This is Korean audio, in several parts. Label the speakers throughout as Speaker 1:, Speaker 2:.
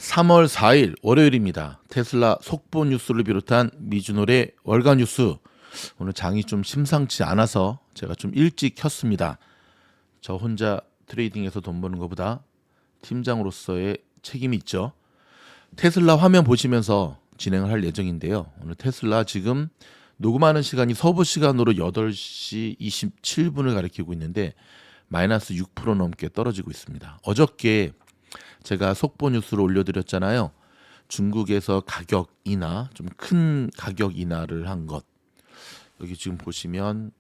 Speaker 1: 3월 4일 월요일입니다. 테슬라 속보 뉴스를 비롯한 미주노래 월간 뉴스. 오늘 장이 좀 심상치 않아서 제가 좀 일찍 켰습니다. 저 혼자 트레이딩에서 돈 버는 것보다 팀장으로서의 책임이 있죠. 테슬라 화면 보시면서 진행을 할 예정인데요. 오늘 테슬라 지금 녹음하는 시간이 서부 시간으로 8시 27분을 가리키고 있는데 마이너스 6% 넘게 떨어지고 있습니다. 어저께 제가 속보 뉴스를 올려드렸잖아요. 중국에서 가격 인하, 좀 큰 가격 인하를 한 것. 여기 지금 보시면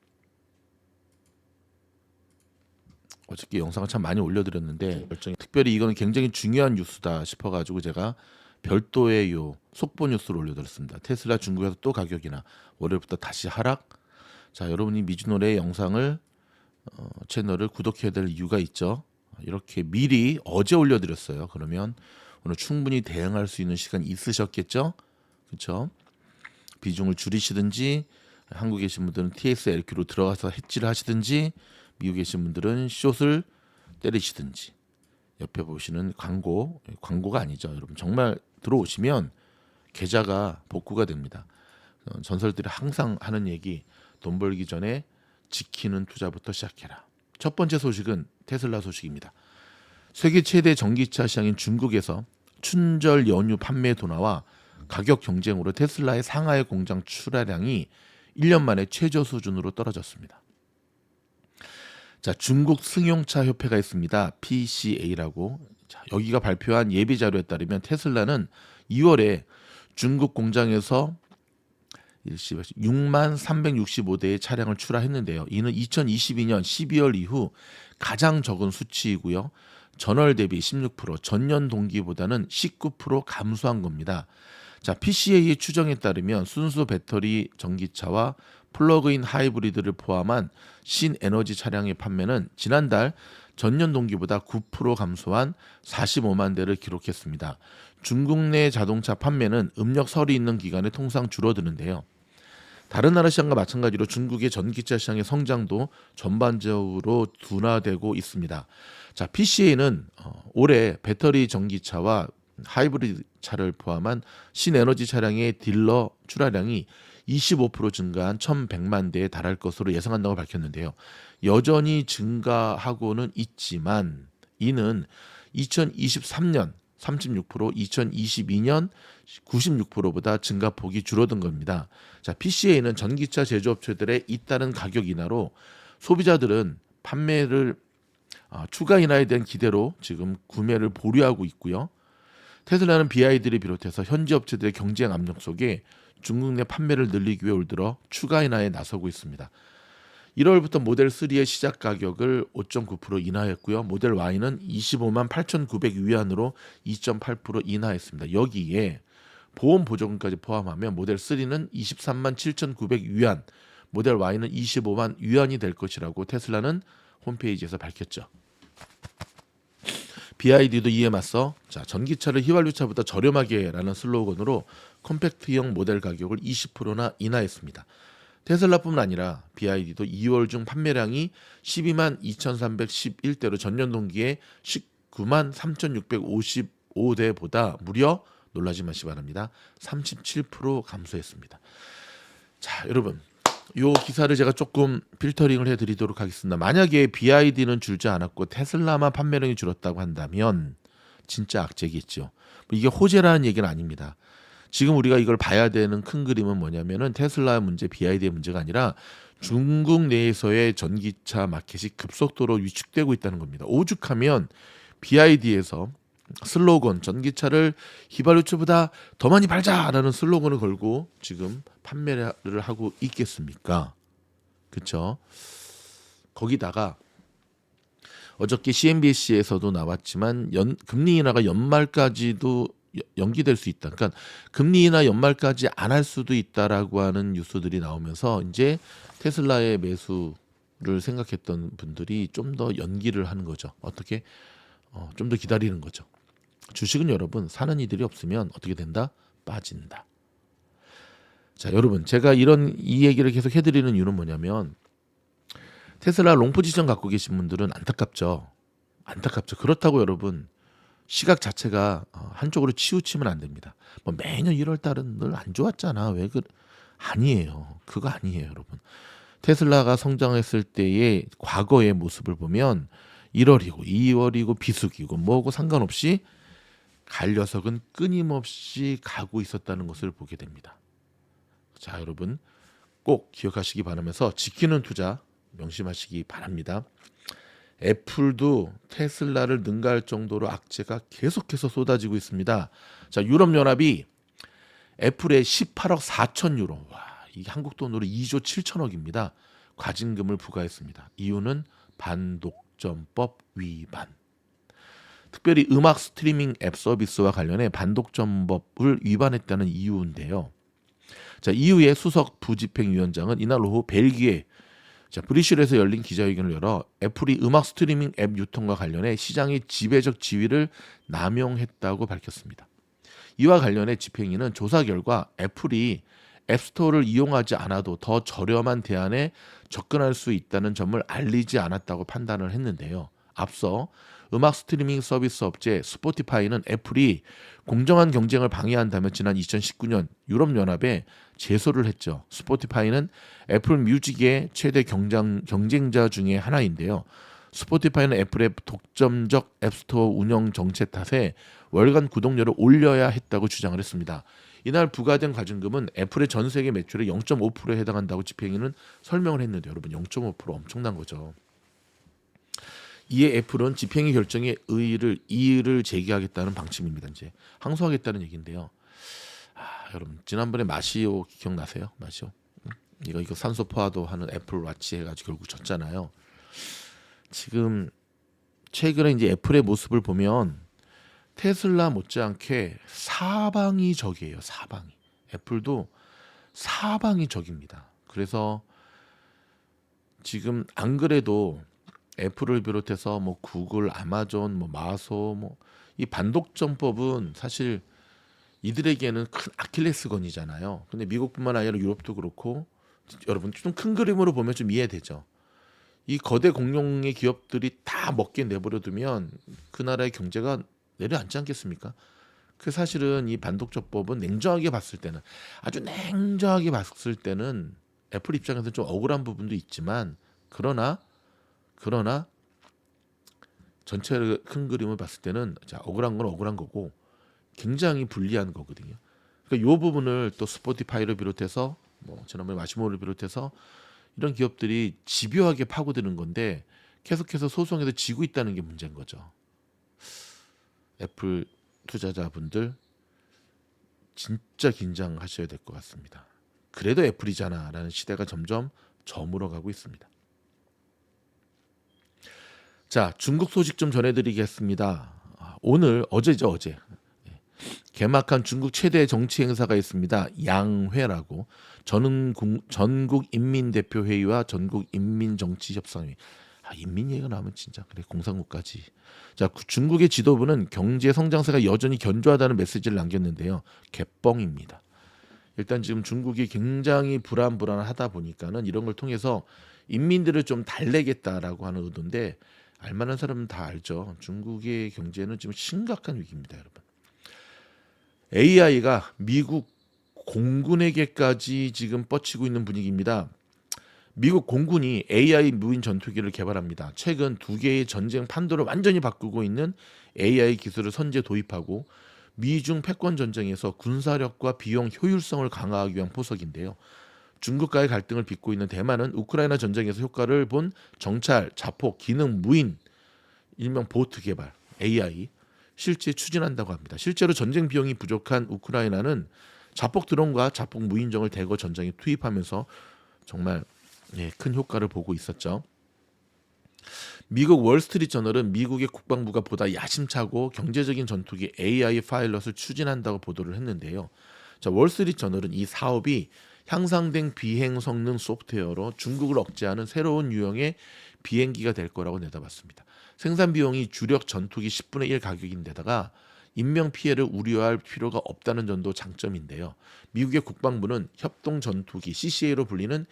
Speaker 1: 어저께 영상을 참 많이 올려드렸는데 특별히 이거는 굉장히 중요한 뉴스다 싶어가지고 제가 별도의 요 속보 뉴스를 올려드렸습니다. 테슬라 중국에서 또 가격 인하, 월요일부터 다시 하락. 자, 여러분이 미주노래 영상을 채널을 구독해야 될 이유가 있죠. 이렇게 미리 어제 올려드렸어요. 그러면 오늘 충분히 대응할 수 있는 시간이 있으셨겠죠? 그렇죠? 비중을 줄이시든지 한국에 계신 분들은 TSLQ로 들어가서 해지를 하시든지 미국에 계신 분들은 숏을 때리시든지 옆에 보시는 광고가 아니죠. 여러분 정말 들어오시면 계좌가 복구가 됩니다. 전설들이 항상 하는 얘기, 돈 벌기 전에 지키는 투자부터 시작해라. 첫 번째 소식은 테슬라 소식입니다. 세계 최대 전기차 시장인 중국에서 춘절 연휴 판매 둔화와 가격 경쟁으로 테슬라의 상하이 공장 출하량이 1년 만에 최저 수준으로 떨어졌습니다. 자, 중국 승용차 협회가 있습니다. PCA라고. 자, 여기가 발표한 예비 자료에 따르면 테슬라는 2월에 중국 공장에서 6만 365대의 차량을 출하했는데요. 이는 2022년 12월 이후 가장 적은 수치이고요. 전월 대비 16%, 전년 동기보다는 19% 감소한 겁니다. 자, PCA의 추정에 따르면 순수 배터리 전기차와 플러그인 하이브리드를 포함한 신에너지 차량의 판매는 지난달 전년 동기보다 9% 감소한 45만 대를 기록했습니다. 중국 내 자동차 판매는 음력 설이 있는 기간에 통상 줄어드는데요. 다른 나라 시장과 마찬가지로 중국의 전기차 시장의 성장도 전반적으로 둔화되고 있습니다. 자, PCA는 올해 배터리 전기차와 하이브리드 차를 포함한 신에너지 차량의 딜러 출하량이 25% 증가한 1,100만 대에 달할 것으로 예상한다고 밝혔는데요. 여전히 증가하고는 있지만 이는 2023년 36%, 2022년 96%보다 증가폭이 줄어든 겁니다. 자, PCA는 전기차 제조업체들의 잇따른 가격 인하로 소비자들은 판매를 추가 인하에 대한 기대로 지금 구매를 보류하고 있고요. 테슬라는 BYD를 비롯해서 현지 업체들의 경쟁 압력 속에 중국 내 판매를 늘리기 위해 올 들어 추가 인하에 나서고 있습니다. 1월부터 모델 3의 시작 가격을 5.9% 인하했고요. 모델 Y는 25만 8,900위안으로 2.8% 인하했습니다. 여기에 보험 보조금까지 포함하면 모델 3는 23만 7,900위안, 모델 Y는 25만 위안이 될 것이라고 테슬라는 홈페이지에서 밝혔죠. BYD도 이에 맞서 자, 전기차를 휘발유차보다 저렴하게라는 슬로건으로 컴팩트형 모델 가격을 20%나 인하했습니다. 테슬라뿐만 아니라 BYD도 2월 중 판매량이 12만 2,311대로 전년 동기에 19만 3,655대보다 무려 놀라지 마시 바랍니다. 37% 감소했습니다. 자, 여러분, 요 기사를 제가 조금 필터링을 해드리도록 하겠습니다. 만약에 BYD는 줄지 않았고 테슬라만 판매량이 줄었다고 한다면 진짜 악재겠죠. 이게 호재라는 얘기는 아닙니다. 지금 우리가 이걸 봐야 되는 큰 그림은 뭐냐면은 테슬라의 문제, BYD의 문제가 아니라 중국 내에서의 전기차 마켓이 급속도로 위축되고 있다는 겁니다. 오죽하면 BYD에서 슬로건 전기차를 휘발유차보다 더 많이 팔자라는 슬로건을 걸고 지금 판매를 하고 있겠습니까? 그렇죠? 거기다가 어저께 CNBC에서도 나왔지만 금리 인하가 연말까지도 연기될 수 있다. 그러니까 금리 인하 연말까지 안 할 수도 있다라고 하는 뉴스들이 나오면서 이제 테슬라의 매수를 생각했던 분들이 좀 더 연기를 하는 거죠. 어떻게? 좀 더 기다리는 거죠. 주식은 여러분 사는 이들이 없으면 어떻게 된다? 빠진다. 자, 여러분 제가 이 얘기를 계속 해드리는 이유는 뭐냐면 테슬라 롱 포지션 갖고 계신 분들은 안타깝죠. 그렇다고 여러분 시각 자체가 한쪽으로 치우치면 안 됩니다. 뭐 매년 1월 달은 늘 안 좋았잖아. 왜 아니에요. 그거 아니에요, 여러분. 테슬라가 성장했을 때의 과거의 모습을 보면 1월이고 2월이고 비수기고 뭐고 상관없이 갈 녀석은 끊임없이 가고 있었다는 것을 보게 됩니다. 자, 여러분 꼭 기억하시기 바라면서 지키는 투자 명심하시기 바랍니다. 애플도 테슬라를 능가할 정도로 악재가 계속해서 쏟아지고 있습니다. 자, 유럽연합이 애플에 18억 4천 유로, 와, 이게 한국 돈으로 2조 7천억입니다. 과징금을 부과했습니다. 이유는 반독점법 위반. 특별히 음악 스트리밍 앱 서비스와 관련해 반독점법을 위반했다는 이유인데요. 자, 이후에 수석 부집행위원장은 이날 오후 벨기에 브뤼셀에서 열린 기자회견을 열어 애플이 음악 스트리밍 앱 유통과 관련해 시장의 지배적 지위를 남용했다고 밝혔습니다. 이와 관련해 집행위는 조사 결과 애플이 앱스토어를 이용하지 않아도 더 저렴한 대안에 접근할 수 있다는 점을 알리지 않았다고 판단을 했는데요. 앞서 음악 스트리밍 서비스 업체 스포티파이는 애플이 공정한 경쟁을 방해한다며 지난 2019년 유럽연합에 제소를 했죠. 스포티파이는 애플 뮤직의 최대 경쟁자 중에 하나인데요. 스포티파이는 애플의 독점적 앱스토어 운영 정책 탓에 월간 구독료를 올려야 했다고 주장을 했습니다. 이날 부과된 과징금은 애플의 전 세계 매출의 0.5%에 해당한다고 집행위는 설명을 했는데, 여러분 0.5% 엄청난 거죠. 이에 애플은 집행위 결정에 이의를 제기하겠다는 방침입니다. 이제 항소하겠다는 얘기인데요. 여러분 지난번에 마시오 기억나세요? 마시오. 이거 산소 포화도 하는 애플 와치 해가지고 결국 졌잖아요. 지금 최근에 이제 애플의 모습을 보면 테슬라 못지않게 사방이 적이에요. 사방이. 애플도 사방이 적입니다. 그래서 지금 안 그래도 애플을 비롯해서 뭐 구글, 아마존, 뭐 마소, 이 반독점법은 사실 이들에게는 큰 아킬레스건이잖아요. 근데 미국뿐만 아니라 유럽도 그렇고, 여러분 좀 큰 그림으로 보면 좀 이해되죠. 이 거대 공룡의 기업들이 다 먹게 내버려두면 그 나라의 경제가 내려앉지 않겠습니까? 그 사실은 이 반독점법은 아주 냉정하게 봤을 때는 애플 입장에서 좀 억울한 부분도 있지만, 그러나 전체 큰 그림을 봤을 때는 억울한 건 억울한 거고 굉장히 불리한 거거든요. 그러니까 이 부분을 또 스포티파이를 비롯해서 지난번에 마시모를 비롯해서 이런 기업들이 집요하게 파고드는 건데 계속해서 소송에서 지고 있다는 게 문제인 거죠. 애플 투자자분들 진짜 긴장하셔야 될 것 같습니다. 그래도 애플이잖아라는 시대가 점점 저물어가고 있습니다. 자, 중국 소식 좀 전해드리겠습니다. 어제죠, 어제. 개막한 중국 최대 정치 행사가 있습니다. 양회라고, 전국인민대표회의와 전국인민정치협상회. 인민 얘기가 나오면 진짜 그래, 공산국까지. 자, 중국의 지도부는 경제 성장세가 여전히 견조하다는 메시지를 남겼는데요. 개뻥입니다. 일단 지금 중국이 굉장히 불안하다 보니까는 이런 걸 통해서 인민들을 좀 달래겠다라고 하는 의도인데, 알만한 사람은 다 알죠. 중국의 경제는 지금 심각한 위기입니다, 여러분. AI가 미국 공군에게까지 지금 뻗치고 있는 분위기입니다. 미국 공군이 AI 무인 전투기를 개발합니다. 최근 2개의 전쟁 판도를 완전히 바꾸고 있는 AI 기술을 선제 도입하고 미중 패권 전쟁에서 군사력과 비용 효율성을 강화하기 위한 포석인데요. 중국과의 갈등을 빚고 있는 대만은 우크라이나 전쟁에서 효과를 본 정찰, 자폭, 기능 무인 일명 보트 개발 AI 실제 추진한다고 합니다. 실제로 전쟁 비용이 부족한 우크라이나는 자폭 드론과 자폭 무인정을 대거 전장에 투입하면서 정말 큰 효과를 보고 있었죠. 미국 월스트리트 저널은 미국의 국방부가 보다 야심차고 경제적인 전투기 AI 파일럿을 추진한다고 보도를 했는데요. 자, 월스트리트 저널은 이 사업이 향상된 비행 성능 소프트웨어로 중국을 억제하는 새로운 유형의 비행기가 될 거라고 내다봤습니다. 생산 비용이 주력 전투기 10분의 1 가격인데다가 인명 피해를 우려할 필요가 없다는 점도 장점인데요. 미국의 국방부는 협동 전투기 CCA로 불리는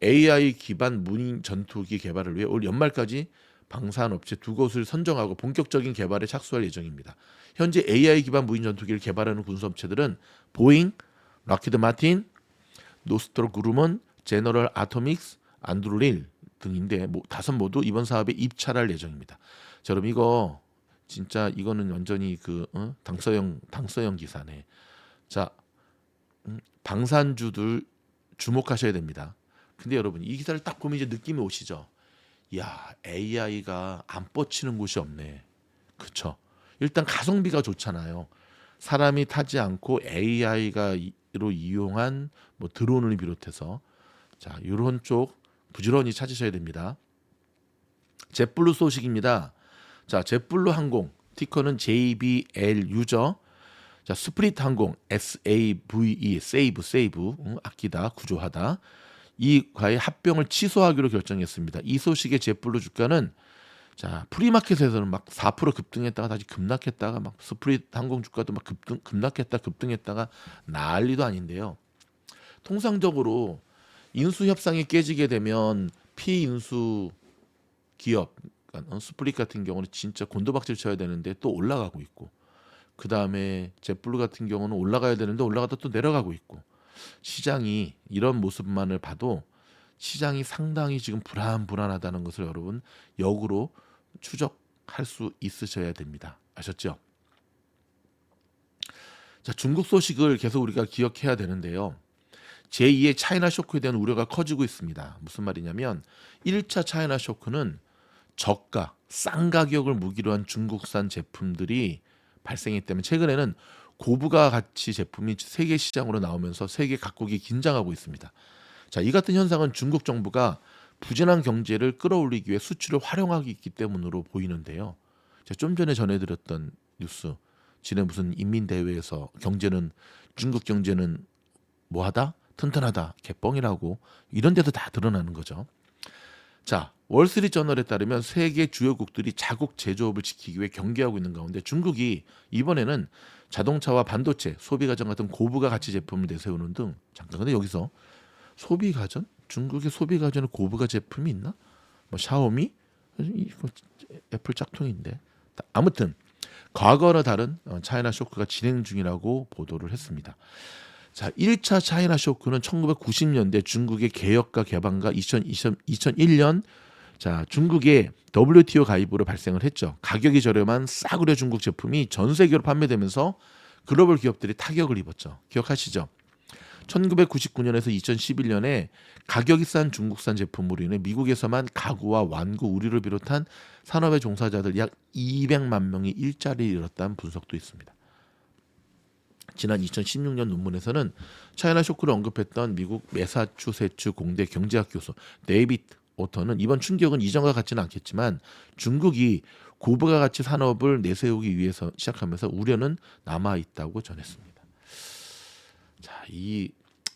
Speaker 1: AI 기반 무인 전투기 개발을 위해 올 연말까지 방산업체 두 곳을 선정하고 본격적인 개발에 착수할 예정입니다. 현재 AI 기반 무인 전투기를 개발하는 군수업체들은 보잉, 락히드 마틴, 노스트록 그루먼, 제너럴 아토믹스, 안드룰릴 등인데 다섯 모두 이번 사업에 입찰할 예정입니다. 자, 여러분 이거 진짜 이거는 완전히 당서형 기사네. 자, 방산주들 주목하셔야 됩니다. 근데 여러분 이 기사를 딱 보면 이제 느낌이 오시죠? 야, AI가 안 뻗치는 곳이 없네. 그쵸? 일단 가성비가 좋잖아요. 사람이 타지 않고 AI가로 이용한 뭐 드론을 비롯해서 자, 이런 쪽 부지런히 찾으셔야 됩니다. 젯블루 소식입니다. 자, 젯블루 항공 티커는 JBL 유저. 자, 스프릿 항공 SAVE 세이브 아끼다 구조하다. 이 과의 합병을 취소하기로 결정했습니다. 이 소식의 젯블루 주가는 자, 프리마켓에서는 막 4% 급등했다가 다시 급락했다가 막 스프릿 항공 주가도 막 급등했다가 난리도 아닌데요. 통상적으로 인수 협상이 깨지게 되면 피인수 기업 그러니까 스프릿 같은 경우는 진짜 곤도박질 쳐야 되는데 또 올라가고 있고 그 다음에 젯블루 같은 경우는 올라가야 되는데 올라가다 또 내려가고 있고 시장이 이런 모습만을 봐도 시장이 상당히 지금 불안하다는 것을 여러분 역으로 추적할 수 있으셔야 됩니다. 아셨죠? 자, 중국 소식을 계속 우리가 기억해야 되는데요. 제2의 차이나 쇼크에 대한 우려가 커지고 있습니다. 무슨 말이냐면 1차 차이나 쇼크는 저가, 싼 가격을 무기로 한 중국산 제품들이 발생했기 때문에 최근에는 고부가 가치 제품이 세계 시장으로 나오면서 세계 각국이 긴장하고 있습니다. 자, 이 같은 현상은 중국 정부가 부진한 경제를 끌어올리기 위해 수출을 활용하기 있기 때문으로 보이는데요. 제가 좀 전에 전해드렸던 뉴스, 지난 무슨 인민대회에서 중국 경제는 뭐하다? 튼튼하다, 개뻥이라고 이런 데도 다 드러나는 거죠. 자, 월스트리트저널에 따르면 세계 주요국들이 자국 제조업을 지키기 위해 경계하고 있는 가운데 중국이 이번에는 자동차와 반도체, 소비가전 같은 고부가 가치 제품을 내세우는 등 잠깐 근데 여기서 소비가전? 중국의 소비가전에 고부가 제품이 있나? 뭐 샤오미? 이거 애플 짝퉁인데. 아무튼 과거와 다른 차이나 쇼크가 진행 중이라고 보도를 했습니다. 자, 1차 차이나 쇼크는 1990년대 중국의 개혁과 개방과 2001년 자, 중국의 WTO 가입으로 발생을 했죠. 가격이 저렴한 싸구려 중국 제품이 전 세계로 판매되면서 글로벌 기업들이 타격을 입었죠. 기억하시죠? 1999년에서 2011년에 가격이 싼 중국산 제품으로 인해 미국에서만 가구와 완구, 의류를 비롯한 산업의 종사자들 약 200만 명이 일자리를 잃었다는 분석도 있습니다. 지난 2016년 논문에서는 차이나 쇼크를 언급했던 미국 매사추세츠 공대 경제학 교수 데이비드 오터는 이번 충격은 이전과 같지는 않겠지만 중국이 고부가 가치 산업을 내세우기 위해서 시작하면서 우려는 남아 있다고 전했습니다. 자, 이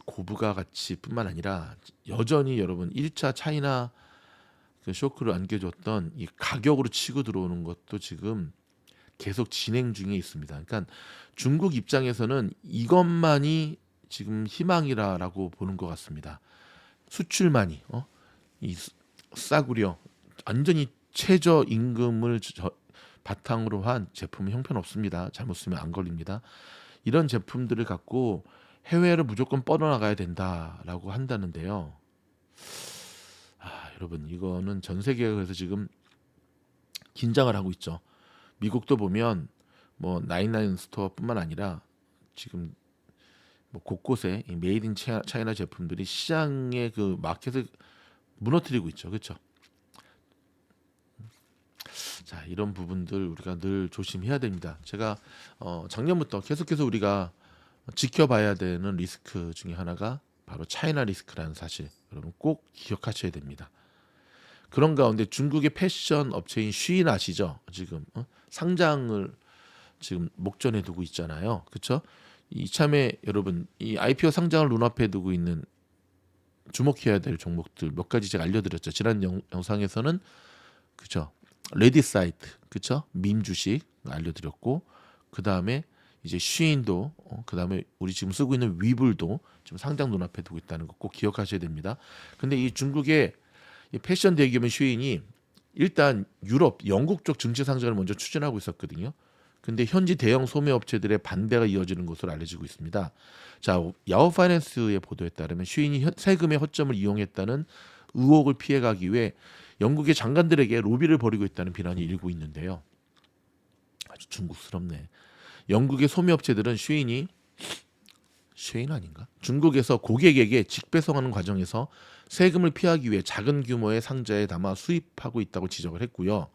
Speaker 1: 고부가 가치뿐만 아니라 여전히 여러분 1차 차이나 그 쇼크를 안겨줬던 이 가격으로 치고 들어오는 것도 지금 계속 진행 중에 있습니다. 그러니까 중국 입장에서는 이것만이 지금 희망이라고 보는 것 같습니다. 수출만이 이 싸구려 완전히 최저 임금을 바탕으로 한 제품은 형편없습니다. 잘못 쓰면 안 걸립니다. 이런 제품들을 갖고 해외를 무조건 뻗어나가야 된다라고 한다는데요. 여러분 이거는 전 세계가 그래서 지금 긴장을 하고 있죠. 미국도 보면 뭐 나인나인 스토어뿐만 아니라 지금 뭐 곳곳에 이 메이드 인 차이나 제품들이 시장의 그 마켓을 무너뜨리고 있죠. 그렇죠? 자, 이런 부분들 우리가 늘 조심해야 됩니다. 제가 작년부터 계속해서 우리가 지켜봐야 되는 리스크 중에 하나가 바로 차이나 리스크라는 사실 여러분 꼭 기억하셔야 됩니다. 그런 가운데 중국의 패션 업체인 쉬인 아시죠? 지금 상장을 지금 목전에 두고 있잖아요. 그렇죠? 이참에 여러분 이 IPO 상장을 눈앞에 두고 있는 주목해야 될 종목들 몇 가지 제가 알려드렸죠. 지난 영상에서는 그렇죠? 레디사이트 그렇죠? 밈 주식 알려드렸고 그 다음에 이제 쉬인도 그 다음에 우리 지금 쓰고 있는 위블도 지금 상장 눈앞에 두고 있다는 거 꼭 기억하셔야 됩니다. 근데 이 중국의 이 패션 대기업인 쉬인이 일단 유럽, 영국 쪽 증시 상장을 먼저 추진하고 있었거든요. 근데 현지 대형 소매 업체들의 반대가 이어지는 것으로 알려지고 있습니다. 자, 야후 파이낸스의 보도에 따르면 슈인이 세금의 허점을 이용했다는 의혹을 피해가기 위해 영국의 장관들에게 로비를 벌이고 있다는 비난이 일고 있는데요. 아주 중국스럽네. 영국의 소매 업체들은 쉐인 아닌가? 중국에서 고객에게 직배송하는 과정에서 세금을 피하기 위해 작은 규모의 상자에 담아 수입하고 있다고 지적을 했고요.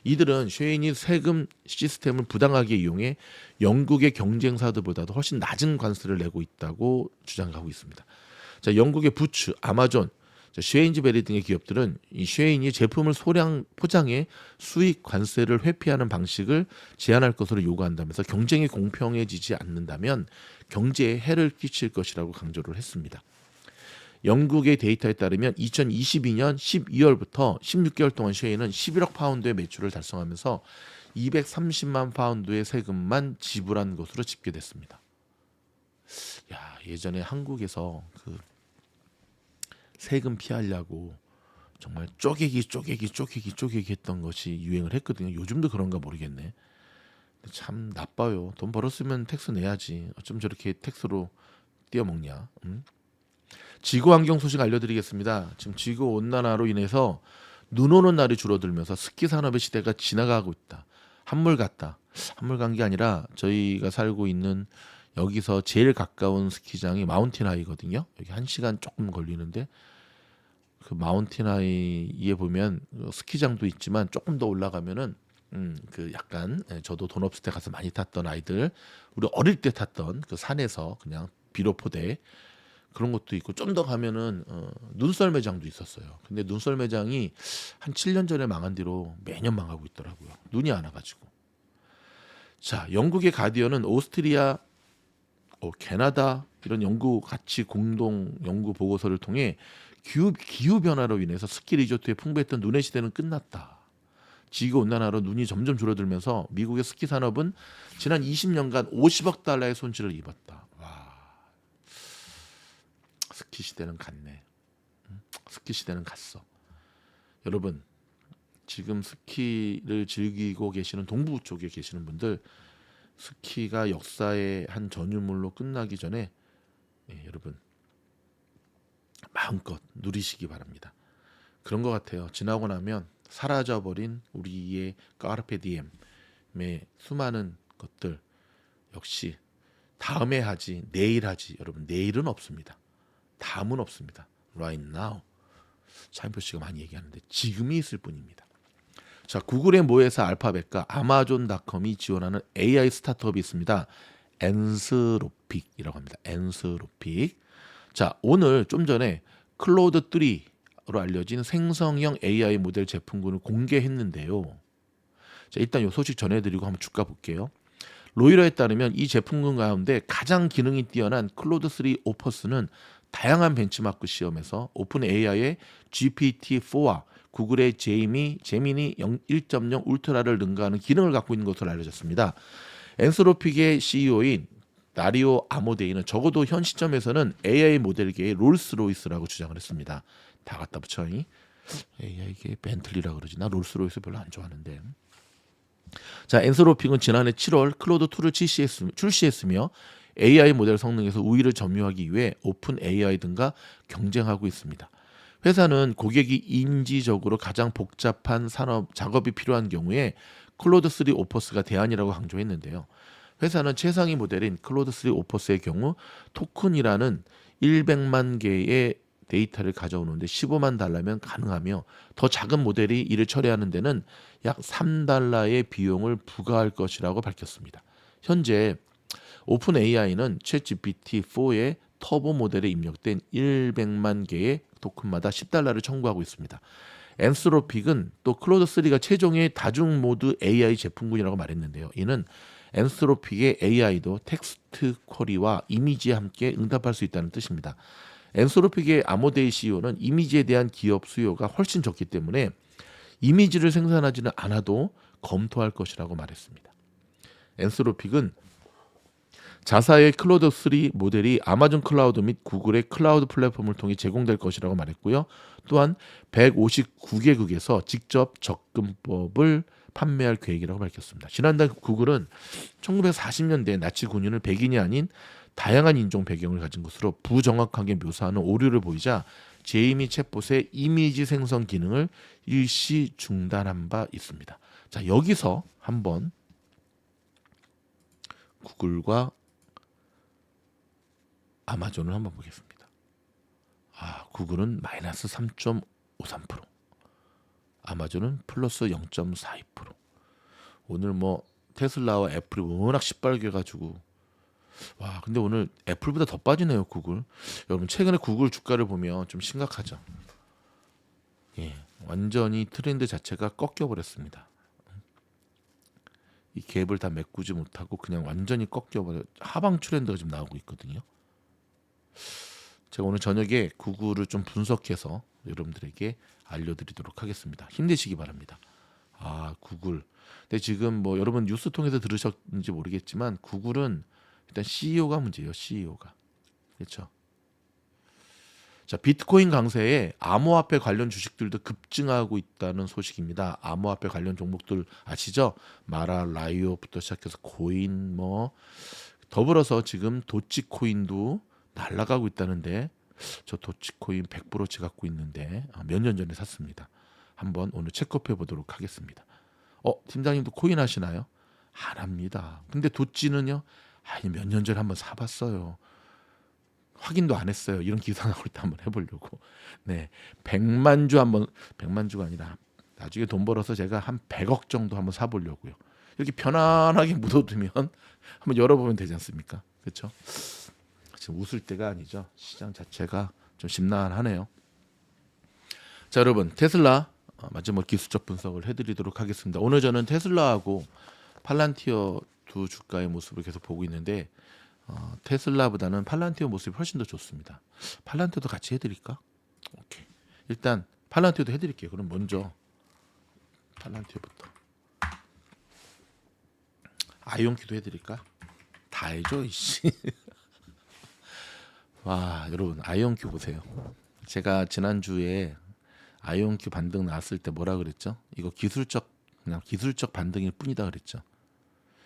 Speaker 1: 이들은 쉐인이 세금 시스템을 부당하게 이용해 영국의 경쟁사들보다도 훨씬 낮은 관세를 내고 있다고 주장하고 있습니다. 자, 영국의 부츠, 아마존, 쉐인즈베리 등의 기업들은 이 쉐인이 제품을 소량 포장해 수익 관세를 회피하는 방식을 제한할 것으로 요구한다면서 경쟁이 공평해지지 않는다면 경제에 해를 끼칠 것이라고 강조를 했습니다. 영국의 데이터에 따르면 2022년 12월부터 16개월 동안 쉐인은 11억 파운드의 매출을 달성하면서 230만 파운드의 세금만 지불한 것으로 집계됐습니다. 야, 예전에 한국에서 그 세금 피하려고 정말 쪼개기 했던 것이 유행을 했거든요. 요즘도 그런가 모르겠네. 근데 참 나빠요. 돈 벌었으면 텍스 내야지. 어쩜 저렇게 텍스로 띄어먹냐. 지구 환경 소식 알려드리겠습니다. 지금 지구 온난화로 인해서 눈 오는 날이 줄어들면서 스키 산업의 시대가 지나가고 있다. 한물 갔다. 한물 간 게 아니라 저희가 살고 있는 여기서 제일 가까운 스키장이 마운틴 하이거든요. 여기 1시간 조금 걸리는데 그 마운틴 하이에 보면 스키장도 있지만 조금 더 올라가면은 그 약간 저도 돈 없을 때 가서 많이 탔던 아이들 우리 어릴 때 탔던 그 산에서 그냥 비료포대 그런 것도 있고 좀 더 가면은 눈썰 매장도 있었어요. 근데 눈썰 매장이 한 7년 전에 망한 뒤로 매년 망하고 있더라고요. 눈이 안 와가지고. 자, 영국의 가디언은 오스트리아, 캐나다 이런 연구 같이 공동 연구 보고서를 통해 기후 변화로 인해서 스키 리조트에 풍부했던 눈의 시대는 끝났다. 지구 온난화로 눈이 점점 줄어들면서 미국의 스키 산업은 지난 20년간 50억 달러의 손실을 입었다. 와, 스키 시대는 갔네. 스키 시대는 갔어. 여러분, 지금 스키를 즐기고 계시는 동부 쪽에 계시는 분들, 스키가 역사의 한 전유물로 끝나기 전에 여러분 마음껏 누리시기 바랍니다. 그런 것 같아요. 지나고 나면 사라져버린 우리의 까르페 디엠의 수많은 것들 역시 다음에 하지, 내일 하지. 여러분, 내일은 없습니다. 다음은 없습니다. Right now. 차인표 씨가 많이 얘기하는데 지금이 있을 뿐입니다. 자, 구글의 모회사 알파벳과 아마존닷컴이 지원하는 AI 스타트업이 있습니다. 엔스로픽이라고 합니다. 엔스로픽. 자, 오늘 좀 전에 클로드 3로 알려진 생성형 AI 모델 제품군을 공개했는데요. 자, 일단 이 소식 전해드리고 한번 주가 볼게요. 로이러에 따르면 이 제품군 가운데 가장 기능이 뛰어난 클로드 3 오퍼스는 다양한 벤치마크 시험에서 오픈 AI의 GPT-4와 구글의 제미니 1.0 울트라를 능가하는 기능을 갖고 있는 것으로 알려졌습니다. 엔스로픽의 CEO인 나리오 아모데이는 적어도 현 시점에서는 AI 모델계의 롤스로이스라고 주장을 했습니다. 다 갖다 붙여니 AI계 벤틀리라 그러지. 나 롤스로이스 별로 안 좋아하는데. 자, 엔스로픽은 지난해 7월 클로드 2를 출시했으며 AI 모델 성능에서 우위를 점유하기 위해 오픈 AI 등과 경쟁하고 있습니다. 회사는 고객이 인지적으로 가장 복잡한 산업 작업이 필요한 경우에 클로드 3 오퍼스가 대안이라고 강조했는데요. 회사는 최상위 모델인 클로드 3 오퍼스의 경우 토큰이라는 100만 개의 데이터를 가져오는데 15만 달러면 가능하며 더 작은 모델이 이를 처리하는 데는 약 3달러의 비용을 부과할 것이라고 밝혔습니다. 현재 오픈 AI는 챗 GPT-4의 터보 모델에 입력된 100만 개의 토큰마다 10달러를 청구하고 있습니다. 엔스로픽은 또 클로드 3가 최종의 다중 모드 AI 제품군이라고 말했는데요. 이는 엔스로픽의 AI도 텍스트 쿼리와 이미지에 함께 응답할 수 있다는 뜻입니다. 엔스로픽의 아모데이 CEO는 이미지에 대한 기업 수요가 훨씬 적기 때문에 이미지를 생산하지는 않아도 검토할 것이라고 말했습니다. 엔스로픽은 자사의 클로드 3 모델이 아마존 클라우드 및 구글의 클라우드 플랫폼을 통해 제공될 것이라고 말했고요. 또한 159개국에서 직접 접근법을 판매할 계획이라고 밝혔습니다. 지난달 구글은 1940년대 나치 군인을 백인이 아닌 다양한 인종 배경을 가진 것으로 부정확하게 묘사하는 오류를 보이자 제이미 챗봇의 이미지 생성 기능을 일시 중단한 바 있습니다. 자, 여기서 한번 구글과 아마존을 한번 보겠습니다. 구글은 마이너스 3.53%, 아마존은 플러스 0.42%. 오늘 뭐 테슬라와 애플이 워낙 시뻘게 가지고 근데 오늘 애플보다 더 빠지네요, 구글. 여러분 최근에 구글 주가를 보면 좀 심각하죠. 예, 완전히 트렌드 자체가 꺾여 버렸습니다. 이 갭을 다 메꾸지 못하고 그냥 완전히 꺾여 버려 하방 트렌드가 지금 나오고 있거든요. 제가 오늘 저녁에 구글을 좀 분석해서 여러분들에게 알려드리도록 하겠습니다. 힘내시기 바랍니다. 구글. 근데 지금 뭐 여러분 뉴스 통해서 들으셨는지 모르겠지만 구글은 일단 CEO가 문제예요. CEO가. 그렇죠. 자, 비트코인 강세에 암호화폐 관련 주식들도 급증하고 있다는 소식입니다. 암호화폐 관련 종목들 아시죠? 마라, 라이오부터 시작해서 코인 더불어서 지금 도치코인도 날아가고 있다는데 저 도치코인 100%치 갖고 있는데 몇 년 전에 샀습니다. 한번 오늘 체크해 보도록 하겠습니다. 팀장님도 코인 하시나요? 안 합니다. 근데 도치는요? 몇 년 전에 한번 사봤어요. 확인도 안 했어요. 이런 기사 나올 때 한번 해보려고. 네, 100만 주가 아니라 나중에 돈 벌어서 제가 한 100억 정도 한번 사보려고요. 이렇게 편안하게 묻어두면 한번 열어보면 되지 않습니까? 그렇죠? 지금 웃을 때가 아니죠. 시장 자체가 좀 심란하네요. 자, 여러분 테슬라 마지막 기술적 분석을 해드리도록 하겠습니다. 오늘 저는 테슬라하고 팔란티어 두 주가의 모습을 계속 보고 있는데 테슬라보다는 팔란티어 모습이 훨씬 더 좋습니다. 팔란티어도 같이 해드릴까? 오케이. 일단 팔란티어도 해드릴게요. 그럼 먼저 팔란티어부터. 아이온큐도 해드릴까? 다 해줘 이씨. 와, 여러분 아이온큐 보세요. 제가 지난주에 아이온큐 반등 나왔을 때 뭐라 그랬죠? 이거 그냥 기술적 반등일 뿐이다 그랬죠.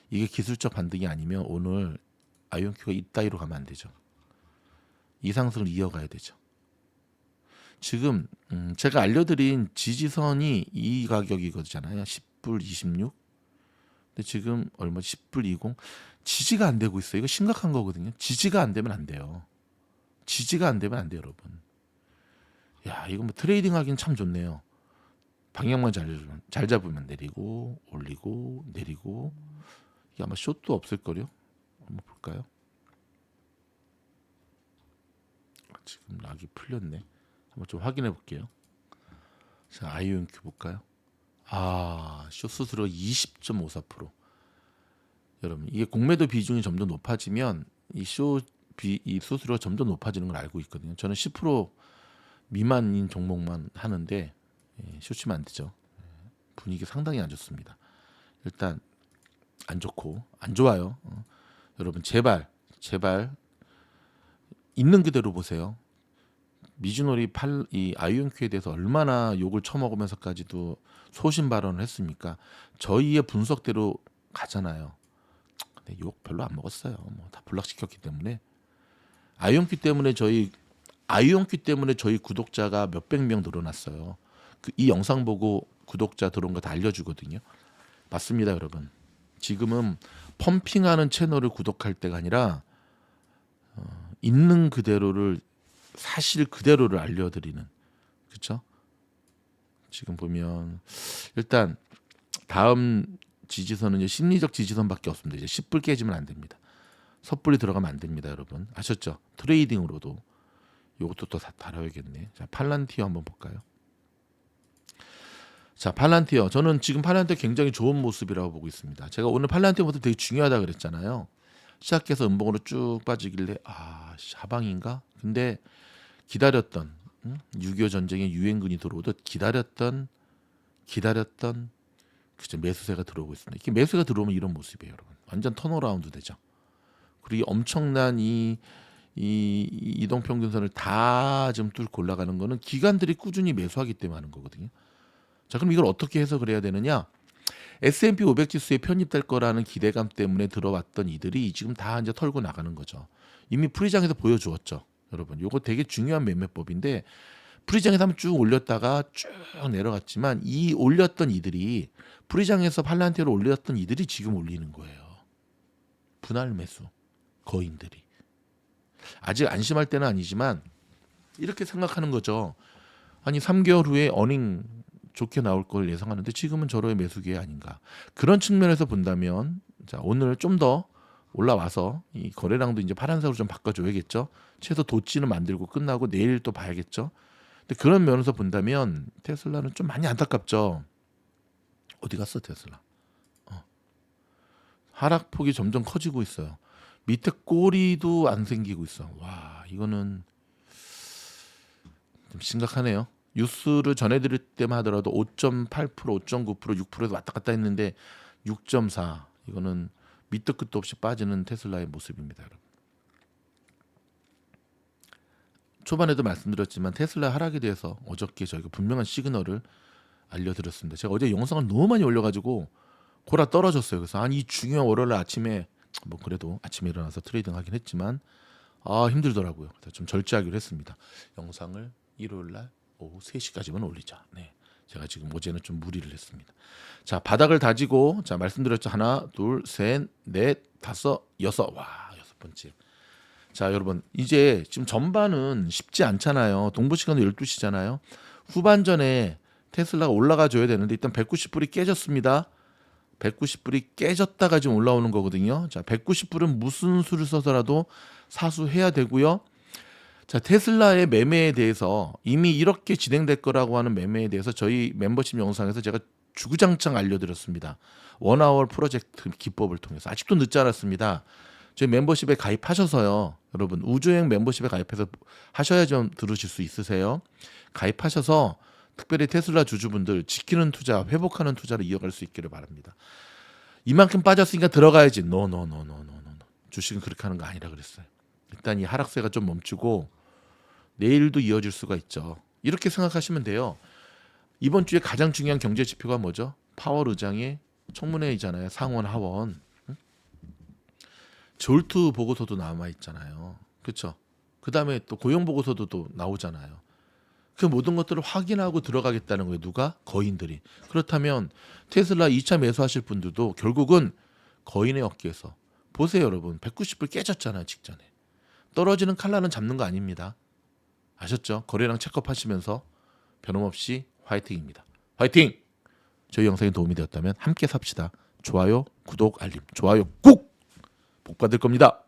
Speaker 1: 이게 기술적 반등이 아니면 오늘 아이온큐가 이따위로 가면 안 되죠. 이 상승을 이어가야 되죠. 지금 제가 알려드린 지지선이 이 가격이거든요. 10불 26. 근데 지금 얼마? 10불 20. 지지가 안 되고 있어요. 이거 심각한 거거든요. 지지가 안 되면 안 돼요. 지지가 안 되면 안 돼요, 여러분. 야, 이거 뭐 트레이딩 하긴 참 좋네요. 방향만 잘 잡으면 내리고 올리고 내리고. 이게 아마 숏도 없을 거요. 한번 볼까요? 지금 락이 풀렸네. 한번 좀 확인해 볼게요. 자, 아이온큐 볼까요? 숏수수로 20.54%. 여러분, 이게 공매도 비중이 점점 높아지면 이 수수료가 점점 높아지는 걸 알고 있거든요. 저는 10% 미만인 종목만 하는데 숏치면 안 되죠. 분위기 상당히 안 좋습니다. 일단 안 좋고 안 좋아요. 여러분 제발 있는 그대로 보세요. 미즈노리 이 아이온큐에 대해서 얼마나 욕을 처먹으면서까지도 소신 발언을 했습니까? 저희의 분석대로 가잖아요. 근데 욕 별로 안 먹었어요. 뭐 다 블락시켰기 때문에 아이온큐 때문에 저희 구독자가 몇백 명 늘어났어요. 이 영상 보고 구독자 들어온 거 다 알려주거든요. 맞습니다, 여러분. 지금은 펌핑하는 채널을 구독할 때가 아니라 있는 그대로를 사실 그대로를 알려드리는, 그렇죠? 지금 보면 일단 다음 지지선은 이제 심리적 지지선밖에 없습니다. 이제 10불 깨지면 안 됩니다. 섣불리 들어가면 안 됩니다, 여러분. 아셨죠? 트레이딩으로도 이것도 또 다뤄야겠네. 자, 팔란티어 한번 볼까요? 자, 팔란티어. 저는 지금 팔란티어 굉장히 좋은 모습이라고 보고 있습니다. 제가 오늘 팔란티어 모습 되게 중요하다 그랬잖아요. 시작해서 음봉으로 쭉 빠지길래 하방인가? 근데 기다렸던 6.25 전쟁의 유엔군이 들어오듯 기다렸던 그죠, 매수세가 들어오고 있습니다. 이렇게 매수세가 들어오면 이런 모습이에요, 여러분. 완전 턴어라운드 되죠. 그리고 엄청난 이 이동평균선을 다 지금 뚫고 올라가는 거는 기관들이 꾸준히 매수하기 때문에 하는 거거든요. 자, 그럼 이걸 어떻게 해석을 해야 되느냐? S&P 500 지수에 편입될 거라는 기대감 때문에 들어왔던 이들이 지금 다 이제 털고 나가는 거죠. 이미 프리장에서 보여주었죠. 여러분, 요거 되게 중요한 매매법인데 프리장에서 한번 쭉 올렸다가 쭉 내려갔지만 이 올렸던 이들이 프리장에서 팔란티어로 올렸던 이들이 지금 올리는 거예요. 분할 매수 거인들이. 아직 안심할 때는 아니지만 이렇게 생각하는 거죠. 아니 3개월 후에 어닝 좋게 나올 걸 예상하는데 지금은 저로의 매수 기회 아닌가. 그런 측면에서 본다면 자, 오늘 좀 더 올라와서 이 거래량도 이제 파란색으로 좀 바꿔줘야겠죠. 최소 도치는 만들고 끝나고 내일 또 봐야겠죠. 근데 그런 면에서 본다면 테슬라는 좀 많이 안타깝죠. 어디 갔어 테슬라? 하락폭이 점점 커지고 있어요. 밑에 꼬리도 안 생기고 있어. 와, 이거는 좀 심각하네요. 뉴스를 전해드릴 때만 하더라도 5.8%, 5.9%, 6%에서 왔다 갔다 했는데 6.4 이거는 밑도 끝도 없이 빠지는 테슬라의 모습입니다, 여러분. 초반에도 말씀드렸지만 테슬라 하락에 대해서 어저께 저희가 분명한 시그널을 알려드렸습니다. 제가 어제 영상을 너무 많이 올려가지고 골아 떨어졌어요. 그래서 아니 이 중요한 월요일 아침에 뭐 그래도 아침에 일어나서 트레이딩 하긴 했지만 힘들더라고요. 그래서 좀 절제하기로 했습니다. 영상을 일요일날 오후 3시까지만 올리자. 네, 제가 지금 어제는 좀 무리를 했습니다. 자, 바닥을 다지고 자 말씀드렸죠. 하나, 둘, 셋, 넷, 다섯, 여섯. 와, 6번째. 자, 여러분 이제 지금 전반은 쉽지 않잖아요. 동부 시간도 12시잖아요. 후반전에 테슬라가 올라가 줘야 되는데 일단 190불이 깨졌습니다. 190불이 깨졌다가 지금 올라오는 거거든요. 자, 190불은 무슨 수를 써서라도 사수해야 되고요. 자, 테슬라의 매매에 대해서 이미 이렇게 진행될 거라고 하는 매매에 대해서 저희 멤버십 영상에서 제가 주구장창 알려드렸습니다. 원아워 프로젝트 기법을 통해서. 아직도 늦지 않았습니다. 저희 멤버십에 가입하셔서요. 여러분 우주여행 멤버십에 가입해서 하셔야 좀 들으실 수 있으세요. 가입하셔서 특별히 테슬라 주주분들 지키는 투자, 회복하는 투자를 이어갈 수 있기를 바랍니다. 이만큼 빠졌으니까 들어가야지. 노노노노노노. 주식은 그렇게 하는 거 아니라 그랬어요. 일단 이 하락세가 좀 멈추고 내일도 이어질 수가 있죠. 이렇게 생각하시면 돼요. 이번 주에 가장 중요한 경제 지표가 뭐죠? 파월 의장의 청문회이잖아요. 상원 하원. 졸투 보고서도 남아 있잖아요. 그렇죠? 그다음에 또 고용 보고서도 또 나오잖아요. 그 모든 것들을 확인하고 들어가겠다는 거예요. 누가? 거인들이. 그렇다면 테슬라 2차 매수하실 분들도 결국은 거인의 어깨에서 보세요, 여러분. 190불 깨졌잖아요, 직전에. 떨어지는 칼날은 잡는 거 아닙니다. 아셨죠? 거래량 체크하시면서 변함없이 화이팅입니다. 화이팅! 저희 영상이 도움이 되었다면 함께 삽시다. 좋아요, 구독, 알림. 좋아요 꾹! 복 받을 겁니다.